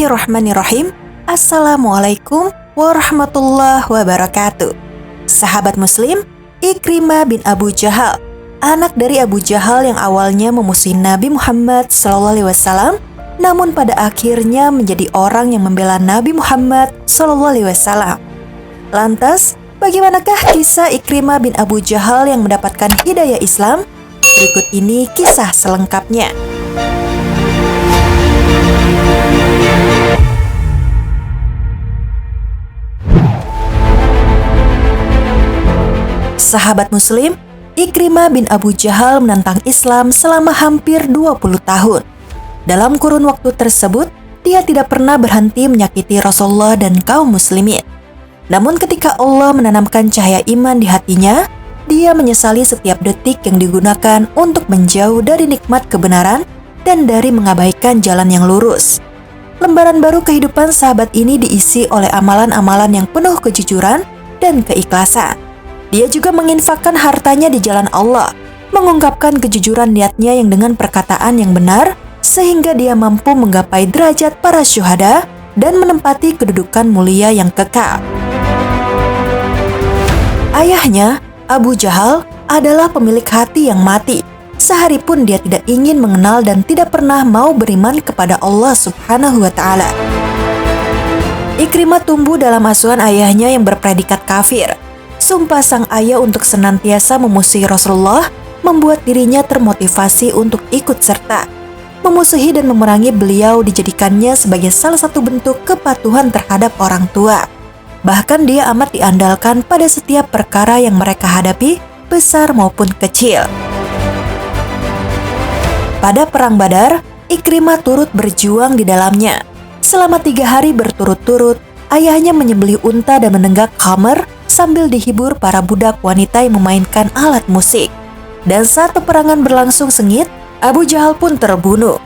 Bismillahirrahmanirrahim. Assalamualaikum warahmatullahi wabarakatuh. Sahabat muslim, Ikrimah bin Abu Jahal, anak dari Abu Jahal yang awalnya memusuhi Nabi Muhammad SAW, namun pada akhirnya menjadi orang yang membela Nabi Muhammad SAW. Lantas, bagaimanakah kisah Ikrimah bin Abu Jahal yang mendapatkan hidayah Islam? Berikut ini kisah selengkapnya. Sahabat muslim, Ikrimah bin Abu Jahal menentang Islam selama hampir 20 tahun. Dalam kurun waktu tersebut, dia tidak pernah berhenti menyakiti Rasulullah dan kaum muslimin. Namun ketika Allah menanamkan cahaya iman di hatinya, dia menyesali setiap detik yang digunakan untuk menjauh dari nikmat kebenaran dan dari mengabaikan jalan yang lurus. Lembaran baru kehidupan sahabat ini diisi oleh amalan-amalan yang penuh kejujuran dan keikhlasan. Dia juga menginfakkan hartanya di jalan Allah, mengungkapkan kejujuran niatnya yang dengan perkataan yang benar, sehingga dia mampu menggapai derajat para syuhada dan menempati kedudukan mulia yang kekal. Ayahnya, Abu Jahal, adalah pemilik hati yang mati. Sehari pun dia tidak ingin mengenal dan tidak pernah mau beriman kepada Allah Subhanahu wa Ta'ala. Ikrimah tumbuh dalam asuhan ayahnya yang berpredikat kafir. Sumpah sang ayah untuk senantiasa memusuhi Rasulullah membuat dirinya termotivasi untuk ikut serta. Memusuhi dan memerangi beliau dijadikannya sebagai salah satu bentuk kepatuhan terhadap orang tua. Bahkan dia amat diandalkan pada setiap perkara yang mereka hadapi, besar maupun kecil. Pada Perang Badar, Ikrimah turut berjuang di dalamnya. Selama 3 hari berturut-turut, ayahnya menyembelih unta dan menenggak khamr sambil dihibur para budak wanita yang memainkan alat musik. Dan saat peperangan berlangsung sengit, Abu Jahal pun terbunuh.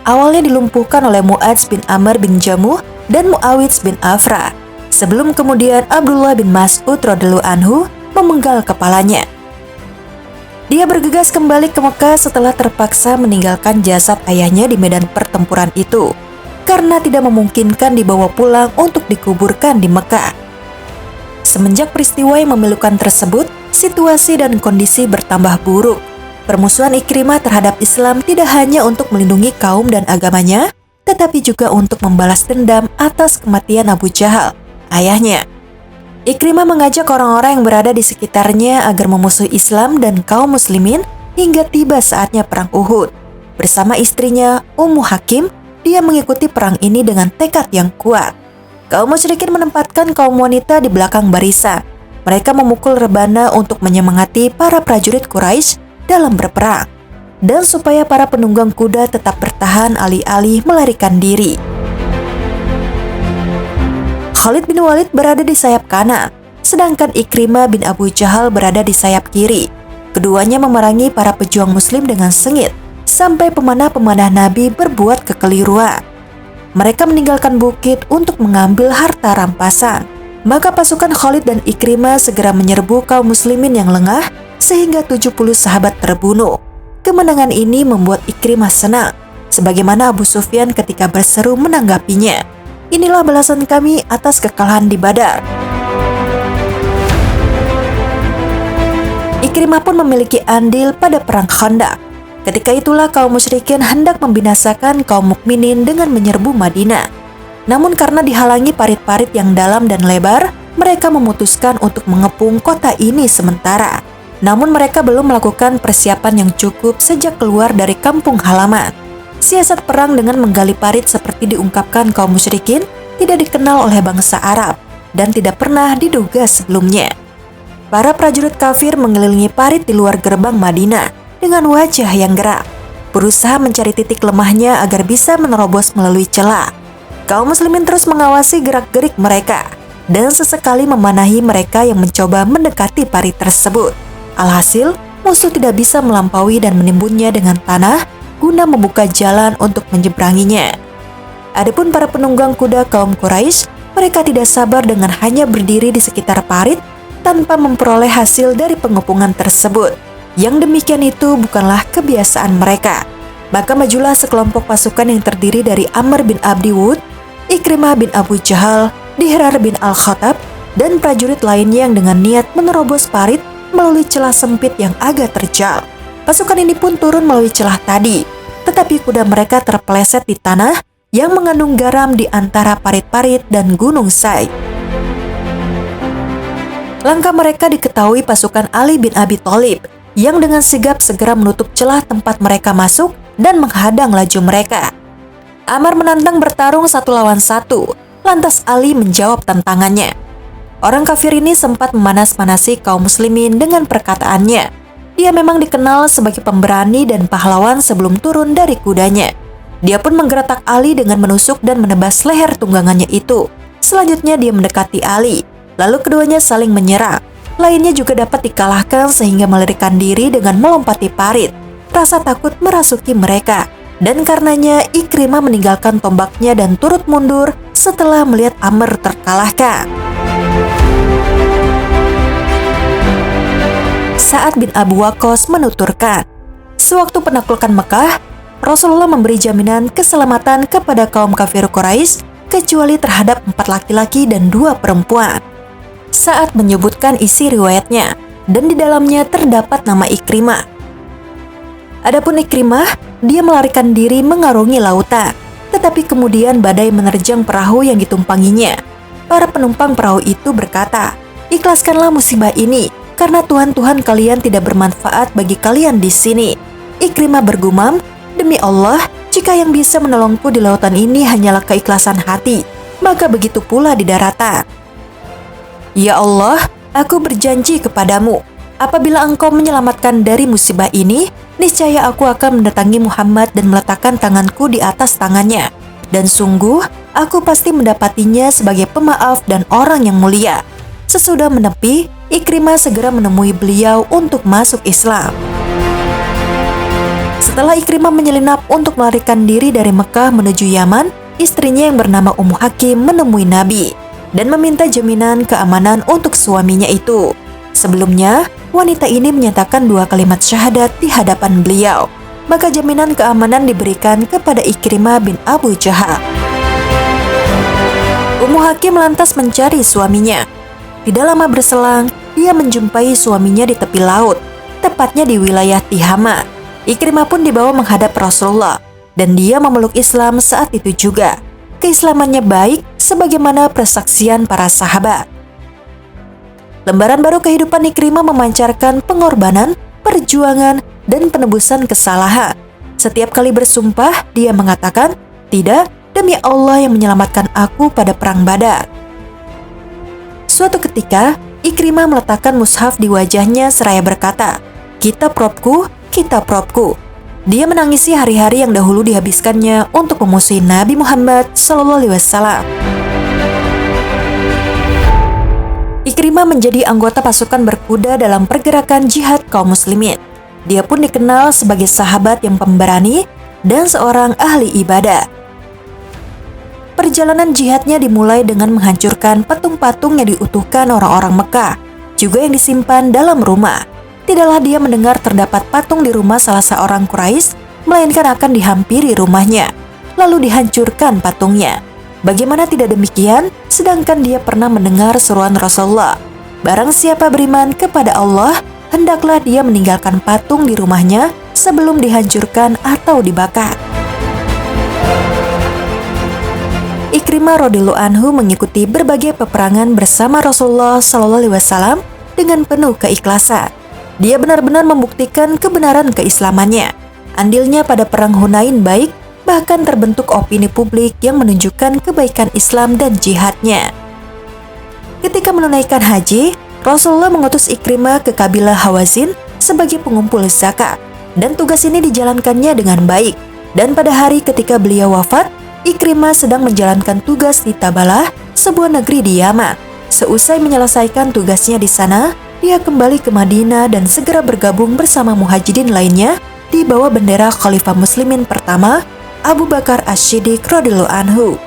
Awalnya dilumpuhkan oleh Mu'adz bin Amr bin Jamuh dan Mu'awidz bin Afra, sebelum kemudian Abdullah bin Mas'ud radhiyallahu anhu memenggal kepalanya. Dia bergegas kembali ke Mekah setelah terpaksa meninggalkan jasad ayahnya di medan pertempuran itu, karena tidak memungkinkan dibawa pulang untuk dikuburkan di Mekah. Semenjak peristiwa yang memilukan tersebut, situasi dan kondisi bertambah buruk. Permusuhan Ikrimah terhadap Islam tidak hanya untuk melindungi kaum dan agamanya, tetapi juga untuk membalas dendam atas kematian Abu Jahal, ayahnya. Ikrimah mengajak orang-orang yang berada di sekitarnya agar memusuhi Islam dan kaum muslimin hingga tiba saatnya perang Uhud. Bersama istrinya, Ummu Hakim, dia mengikuti perang ini dengan tekad yang kuat. Kaum musyrikin menempatkan kaum wanita di belakang barisan. Mereka memukul rebana untuk menyemangati para prajurit Quraisy dalam berperang, dan supaya para penunggang kuda tetap bertahan alih-alih melarikan diri. Khalid bin Walid berada di sayap kanan, sedangkan Ikrimah bin Abu Jahal berada di sayap kiri. Keduanya memerangi para pejuang muslim dengan sengit, sampai pemanah-pemanah Nabi berbuat kekeliruan. Mereka meninggalkan bukit untuk mengambil harta rampasan. Maka pasukan Khalid dan Ikrimah segera menyerbu kaum muslimin yang lengah, sehingga 70 sahabat terbunuh. Kemenangan ini membuat Ikrimah senang, sebagaimana Abu Sufyan ketika berseru menanggapinya, "Inilah balasan kami atas kekalahan di Badar." Ikrimah pun memiliki andil pada perang Khandaq. Ketika itulah kaum musyrikin hendak membinasakan kaum mukminin dengan menyerbu Madinah. Namun karena dihalangi parit-parit yang dalam dan lebar, mereka memutuskan untuk mengepung kota ini sementara. Namun mereka belum melakukan persiapan yang cukup sejak keluar dari kampung halaman. Siasat perang dengan menggali parit seperti diungkapkan kaum musyrikin tidak dikenal oleh bangsa Arab dan tidak pernah diduga sebelumnya. Para prajurit kafir mengelilingi parit di luar gerbang Madinah dengan wajah yang gerak, berusaha mencari titik lemahnya agar bisa menerobos melalui celah. Kaum muslimin terus mengawasi gerak-gerik mereka dan sesekali memanahi mereka yang mencoba mendekati parit tersebut. Alhasil, musuh tidak bisa melampaui dan menimbunnya dengan tanah guna membuka jalan untuk menyeberanginya. Adapun para penunggang kuda kaum Quraisy, mereka tidak sabar dengan hanya berdiri di sekitar parit tanpa memperoleh hasil dari pengepungan tersebut. Yang demikian itu bukanlah kebiasaan mereka. Maka majulah sekelompok pasukan yang terdiri dari Amr bin Abdi Wud, Ikrimah bin Abu Jahal, Dihrar bin Al-Khattab, dan prajurit lainnya yang dengan niat menerobos parit melalui celah sempit yang agak terjal. Pasukan ini pun turun melalui celah tadi, tetapi kuda mereka terpeleset di tanah yang mengandung garam di antara parit-parit dan gunung Sai. Langkah mereka diketahui pasukan Ali bin Abi Thalib yang dengan sigap segera menutup celah tempat mereka masuk dan menghadang laju mereka. Ammar menantang bertarung 1 lawan 1, lantas Ali menjawab tantangannya. Orang kafir ini sempat memanas-manasi kaum muslimin dengan perkataannya. Dia memang dikenal sebagai pemberani dan pahlawan sebelum turun dari kudanya. Dia pun menggeretak Ali dengan menusuk dan menebas leher tunggangannya itu. Selanjutnya dia mendekati Ali. Lalu keduanya saling menyerang. Lainnya juga dapat dikalahkan sehingga melarikan diri dengan melompati parit. Rasa takut merasuki mereka. Dan karenanya Ikrimah meninggalkan tombaknya dan turut mundur setelah melihat Ammar terkalahkan. Sa'ad bin Abi Waqqas menuturkan, sewaktu penaklukan Mekah, Rasulullah memberi jaminan keselamatan kepada kaum kafir Quraisy kecuali terhadap 4 laki-laki dan 2 perempuan. Sa'ad menyebutkan isi riwayatnya, dan di dalamnya terdapat nama Ikrimah. Adapun Ikrimah, dia melarikan diri mengarungi lautan, tetapi kemudian badai menerjang perahu yang ditumpanginya. Para penumpang perahu itu berkata, "Ikhlaskanlah musibah ini, karena Tuhan kalian tidak bermanfaat bagi kalian di sini." Ikrimah bergumam, "Demi Allah, jika yang bisa menolongku di lautan ini hanyalah keikhlasan hati, maka begitu pula di daratan. Ya Allah, aku berjanji kepadamu, apabila engkau menyelamatkan dari musibah ini, niscaya aku akan mendatangi Muhammad dan meletakkan tanganku di atas tangannya. Dan sungguh, aku pasti mendapatinya sebagai pemaaf dan orang yang mulia." Sesudah menepi, Ikrimah segera menemui beliau untuk masuk Islam. Setelah Ikrimah menyelinap untuk melarikan diri dari Mekah menuju Yaman, istrinya yang bernama Ummu Hakim menemui Nabi dan meminta jaminan keamanan untuk suaminya itu. Sebelumnya, wanita ini menyatakan 2 kalimat syahadat di hadapan beliau. Maka jaminan keamanan diberikan kepada Ikrimah bin Abu Jahal. Ummu Hakim lantas mencari suaminya. Tidak lama berselang, dia menjumpai suaminya di tepi laut, tepatnya di wilayah Tihama. Ikrimah pun dibawa menghadap Rasulullah, dan dia memeluk Islam saat itu juga. Keislamannya baik sebagaimana persaksian para sahabat. Lembaran baru kehidupan Ikrimah memancarkan pengorbanan, perjuangan, dan penebusan kesalahan. Setiap kali bersumpah, dia mengatakan, "Tidak, demi Allah yang menyelamatkan aku pada perang Badar." Suatu ketika, Ikrimah meletakkan mushaf di wajahnya seraya berkata, "Kitab Robku, kitab Robku." Dia menangisi hari-hari yang dahulu dihabiskannya untuk memusuhi Nabi Muhammad SAW. Ikrimah menjadi anggota pasukan berkuda dalam pergerakan jihad kaum muslimin. Dia pun dikenal sebagai sahabat yang pemberani dan seorang ahli ibadah. Perjalanan jihadnya dimulai dengan menghancurkan patung-patung yang diutuhkan orang-orang Mekah, juga yang disimpan dalam rumah. Tidaklah dia mendengar terdapat patung di rumah salah seorang Quraisy, melainkan akan dihampiri rumahnya, lalu dihancurkan patungnya. Bagaimana tidak demikian, sedangkan dia pernah mendengar seruan Rasulullah, "Barang siapa beriman kepada Allah, hendaklah dia meninggalkan patung di rumahnya sebelum dihancurkan atau dibakar." Ikrimah radhiyallahu anhu mengikuti berbagai peperangan bersama Rasulullah SAW dengan penuh keikhlasan. Dia benar-benar membuktikan kebenaran keislamannya. Andilnya pada perang Hunain baik, bahkan terbentuk opini publik yang menunjukkan kebaikan Islam dan jihadnya. Ketika menunaikan haji, Rasulullah mengutus Ikrimah ke kabilah Hawazin sebagai pengumpul zakat, dan tugas ini dijalankannya dengan baik. Dan pada hari ketika beliau wafat, Ikrimah sedang menjalankan tugas di Tabalah, sebuah negeri di Yaman. Seusai menyelesaikan tugasnya di sana, dia kembali ke Madinah dan segera bergabung bersama muhajirin lainnya di bawah bendera Khalifah Muslimin pertama, Abu Bakar As-Siddiq radhiyallahu anhu.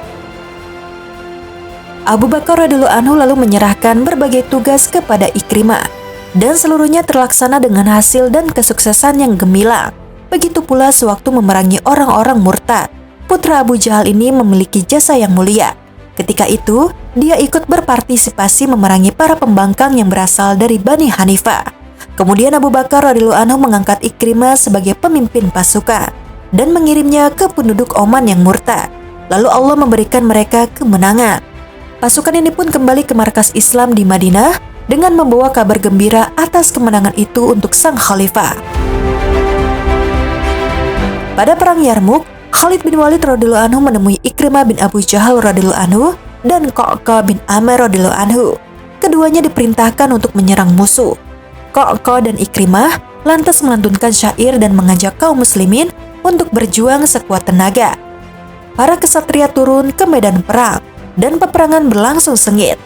Abu Bakar radhiyallahu anhu lalu menyerahkan berbagai tugas kepada Ikrimah, dan seluruhnya terlaksana dengan hasil dan kesuksesan yang gemilang. Begitu pula sewaktu memerangi orang-orang murtad. putra Abu Jahal ini memiliki jasa yang mulia. Ketika itu, dia ikut berpartisipasi memerangi para pembangkang yang berasal dari Bani Hanifah. Kemudian Abu Bakar radhiyallahu anhu mengangkat Ikrimah sebagai pemimpin pasukan dan mengirimnya ke penduduk Oman yang murtad. Lalu Allah memberikan mereka kemenangan. Pasukan ini pun kembali ke markas Islam di Madinah dengan membawa kabar gembira atas kemenangan itu untuk sang khalifah. Pada perang Yarmuk, Khalid bin Walid radhiyallahu anhu menemui Ikrimah bin Abu Jahal radhiyallahu anhu dan Qa'qa bin Amir radhiyallahu anhu. Keduanya diperintahkan untuk menyerang musuh. Qa'qa dan Ikrimah lantas melantunkan syair dan mengajak kaum muslimin untuk berjuang sekuat tenaga. Para kesatria turun ke medan perang dan peperangan berlangsung sengit.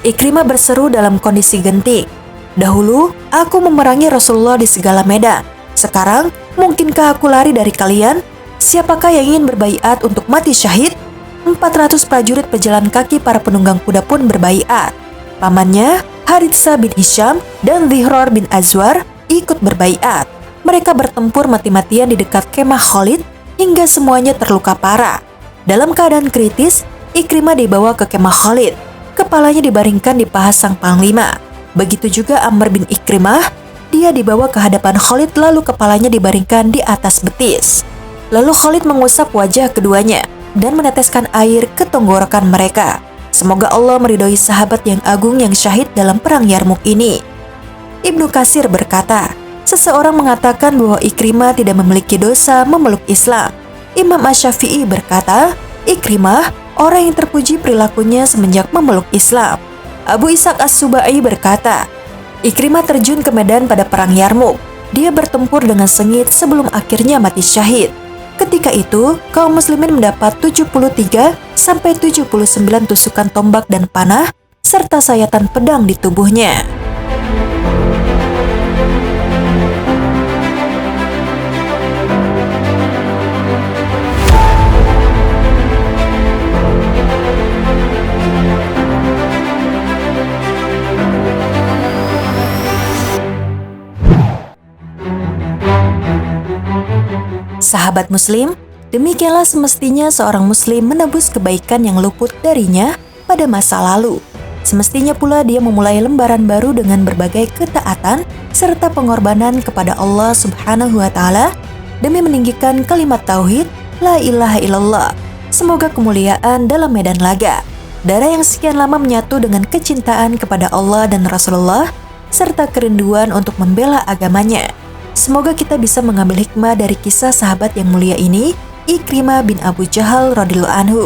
Ikrimah berseru dalam kondisi genting, "Dahulu aku memerangi Rasulullah di segala medan. Sekarang mungkinkah aku lari dari kalian? Siapakah yang ingin berbaiat untuk mati syahid?" 400 prajurit pejalan kaki para penunggang kuda pun berbaiat. Pamannya, Haritsah bin Hisham dan Dhihr bin Azwar ikut berbaiat. Mereka bertempur mati-matian di dekat kemah Khalid hingga semuanya terluka parah. Dalam keadaan kritis, Ikrimah dibawa ke kemah Khalid. Kepalanya dibaringkan di paha sang panglima. Begitu juga Amr bin Ikrimah, dia dibawa ke hadapan Khalid lalu kepalanya dibaringkan di atas betis. Lalu Khalid mengusap wajah keduanya dan meneteskan air ke tenggorokan mereka. Semoga Allah meridhoi sahabat yang agung yang syahid dalam perang Yarmuk ini. Ibnu Katsir berkata, seseorang mengatakan bahwa Ikrimah tidak memiliki dosa memeluk Islam. Imam Asy-Syafi'i berkata, Ikrimah orang yang terpuji perilakunya semenjak memeluk Islam. Abu Ishaq As-Subai berkata, Ikrimah terjun ke medan pada perang Yarmuk. Dia bertempur dengan sengit sebelum akhirnya mati syahid. Ketika itu, kaum muslimin mendapat 73 sampai 79 tusukan tombak dan panah serta sayatan pedang di tubuhnya. Sahabat muslim, demikianlah semestinya seorang muslim menebus kebaikan yang luput darinya pada masa lalu. Semestinya pula dia memulai lembaran baru dengan berbagai ketaatan serta pengorbanan kepada Allah Subhanahu wa Ta'ala demi meninggikan kalimat tauhid La ilaha illallah. Semoga kemuliaan dalam medan laga, darah yang sekian lama menyatu dengan kecintaan kepada Allah dan Rasulullah serta kerinduan untuk membela agamanya. Semoga kita bisa mengambil hikmah dari kisah sahabat yang mulia ini, Ikrimah bin Abu Jahal radhiyallahu anhu.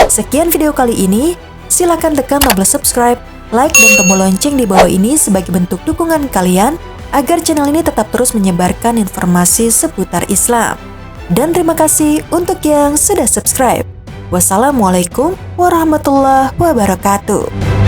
Sekian video kali ini, silakan tekan tombol subscribe, like, dan tombol lonceng di bawah ini sebagai bentuk dukungan kalian agar channel ini tetap terus menyebarkan informasi seputar Islam. Dan terima kasih untuk yang sudah subscribe. Wassalamualaikum warahmatullahi wabarakatuh.